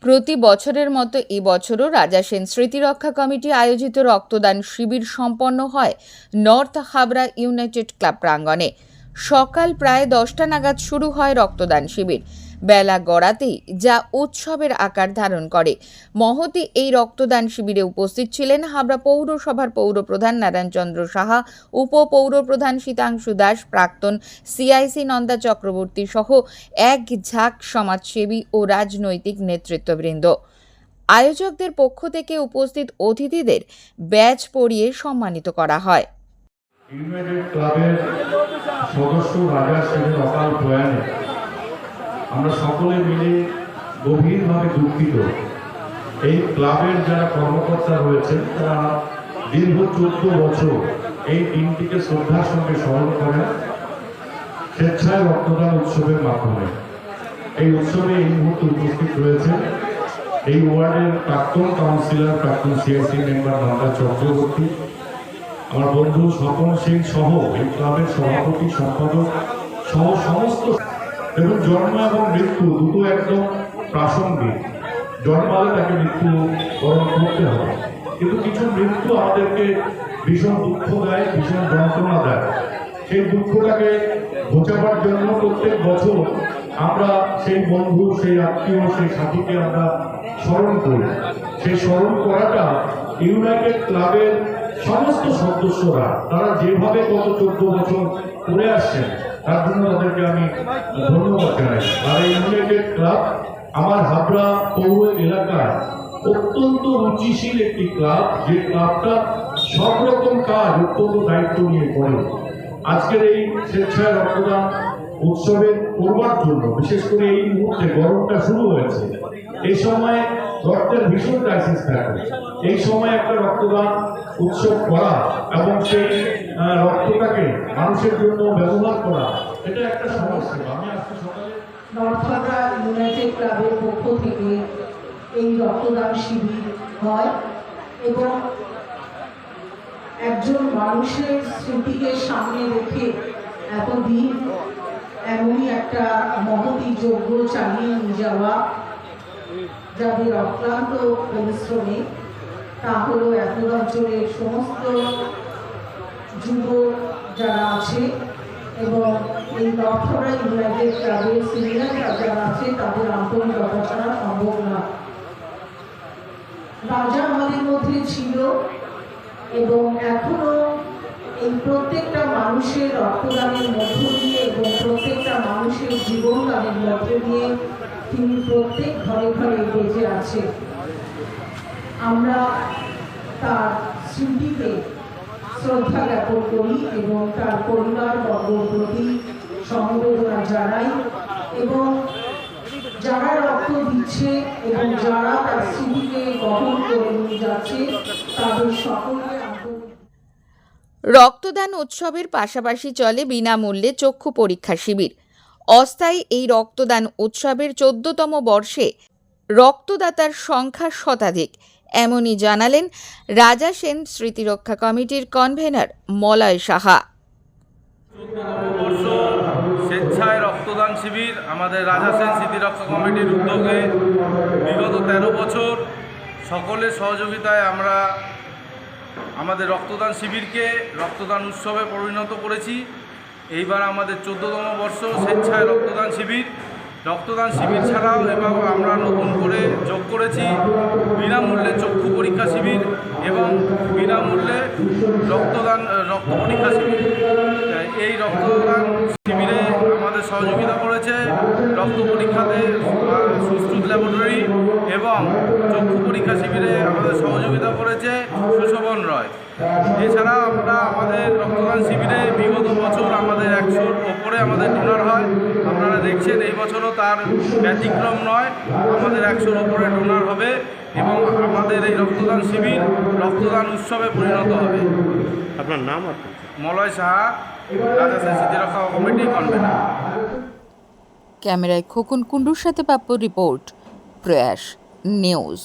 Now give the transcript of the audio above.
প্রতি বছরের মতো এবছরও রাজা সেন স্মৃতিরক্ষা কমিটি আয়োজিত রক্তদান শিবির সম্পন্ন হয় নর্থ হাবড়া ইউনাইটেড ক্লাব প্রাঙ্গণে। সকাল প্রায় 10টা নাগাদ শুরু হয় রক্তদান শিবির। বেলা গড়াতেই যা উৎসবের আকার ধারণ করে। মহতী এই রক্তদান শিবিরে উপস্থিত ছিলেন হাবড়া পৌরসভার পৌরপ্রধান নারায়ণচন্দ্র সাহা, উপপৌরপ্রধান শীতাংশু দাস, প্রাক্তন সিআইসি নন্দা চক্রবর্তী সহ এক ঝাঁক সমাজসেবী ও রাজনৈতিক নেতৃত্ববৃন্দ। আয়োজকদের পক্ষ থেকে উপস্থিত অতিথিদের ব্যাজ পরিয়ে সম্মানিত করা হয়। ইউনাইটেড ক্লাবের সদস্য রাজা সেনের অকাল প্রয়াণে আমরা সকলে মিলে গভীরভাবে দুঃখিত। এই ক্লাবের যারা কর্মকর্তা রয়েছেন তারা দীর্ঘ 14 বছর এই দিনটিকে শ্রদ্ধার সঙ্গে স্মরণ করেন স্বেচ্ছায় রক্তদান উৎসবের মাধ্যমে। এই উৎসবে এই মুহূর্তে উপস্থিত রয়েছেন এই ওয়ার্ডের প্রাক্তন কাউন্সিলর, প্রাক্তন সিআইসি মেম্বার নন্দা চক্রবর্তী, আমার বন্ধু স্বপন সিং সহ এই ক্লাবের সভাপতি, সম্পাদক সহ সমস্ত। এবং জন্ম এবং মৃত্যু দুটো একদম প্রাসঙ্গিক। জন্মালে তাকে মৃত্যু বরণ করতে হবে, কিন্তু কিছু মৃত্যু আমাদেরকে ভীষণ দুঃখ দেয়, ভীষণ যন্ত্রণা দেয়। সেই দুঃখটাকে ঘোচাবার জন্য প্রত্যেক বছর আমরা সেই বন্ধু, সেই আত্মীয়, সেই সাথীকে আমরা স্মরণ করি। সেই স্মরণ করাটা ইউনাইটেড ক্লাবের সমস্ত সদস্যরা তারা যেভাবে গত 14 বছর করে আসছেন তার জন্য তাদেরকে আমি ধন্যবাদ জানাই। আর এই ইউনাইটেড ক্লাব আমার হাবড়া পৌর এলাকার অত্যন্ত রুচিশীল একটি ক্লাব, যে ক্লাবটা সব রকম কাজ অত্যন্ত দায়িত্ব নিয়ে করে। আজকের এই স্বেচ্ছায় রক্তদান উৎসবে করবার জন্য, বিশেষ করে এই মুহূর্তে গরমটা শুরু হয়েছে, এই সময় রক্তের ভীষণ ক্রাইসিস থাকে। এই সময় একটা রক্তদান উৎসব করা এবং সেই রক্তটাকে মানুষের জন্য ব্যবহার করা, এটা একটা সমস্যা। আমি আজকে সকালে নর্থ হাবড়া ইউনাইটেড ক্লাবের পক্ষ থেকে এই রক্তদান শিবির হয় এবং একজন মানুষের স্মৃতিকে সামনে রেখে এতদিন এমনই একটা মহতী যজ্ঞ চালিয়ে নিয়ে যাওয়া, যাদের অক্লান্ত পরিশ্রমে, তা হলো এত অঞ্চলের সমস্ত যুব যারা আছে এবং এই নর্থ হাবড়া ইউনাইটেড ক্লাবের সিনিয়র যারা আছে তাদের আন্তরিকতা ছাড়া সম্ভব না। রাজা আমাদের মধ্যে ছিল এবং এখনো এই প্রত্যেকটা মানুষের রক্তদানের মধ্য দিয়ে এবং প্রত্যেকটা মানুষের জীবনদানের মধ্য দিয়ে তিনি প্রত্যেক ঘরে ঘরে বেঁচে আছে। আমরা তার স্মৃতিতে শ্রদ্ধা জ্ঞাপন করি এবং তার পরিবার বর্গের প্রতি সমবেদনা জানাই এবং যারা রক্ত দিচ্ছে এবং যারা তার স্মৃতিকে বহন করে নিয়ে যাচ্ছে তাদের সকলকে রক্তদান উৎসবের পাশাপাশি চলে বিনামূল্যে চক্ষু পরীক্ষা শিবির। অস্থায়ী এই রক্তদান উৎসবের 14তম বর্ষে রক্তদাতার সংখ্যা শতাধিক, এমনই জানালেন রাজা সেন স্মৃতিরক্ষা কমিটির কনভেনর মলয় সাহা। স্বেচ্ছায় রক্তদান শিবির আমাদের রাজা সেন স্মৃতিরক্ষা কমিটির উদ্যোগে বিগত 13 বছর সকলের সহযোগিতায় আমরা আমাদের রক্তদান শিবিরকে রক্তদান উৎসবে পরিণত করেছি। এইবার আমাদের 14তম বর্ষ স্বেচ্ছায় রক্তদান শিবির। রক্তদান শিবির ছাড়াও এবার আমরা নতুন করে যোগ করেছি বিনামূল্যে চক্ষু পরীক্ষা শিবির এবং বিনামূল্যে রক্ত পরীক্ষা শিবির। এই রক্তদান শিবিরে আমাদের সহযোগিতা করেছে রক্ত পরীক্ষাতে সুশ্রুত ল্যাবরেটরি এবং চক্ষু পরীক্ষা শিবিরে আমাদের সহযোগিতা করেছে সুশোভন রয়। এছাড়া আমরা আমাদের রক্তদান শিবিরে বিগত বছর আমাদের 100-র ওপরে আমাদের ডোনার হয়। আপনারা দেখছেন এই বছরও তার ব্যতিক্রম নয়, আমাদের 100-র ওপরে ডোনার হবে এবং আমাদের এই রক্তদান শিবির রক্তদান উৎসবে পরিণত হবে। আপনার নাম? মলয় সাহা, রাজা সেন স্মৃতিরক্ষা কমিটি কনভেনর। ক্যামেরায় খোকন কুন্ডুর সাথে পাপ্পু রিপোর্ট, প্রয়াস নিউজ।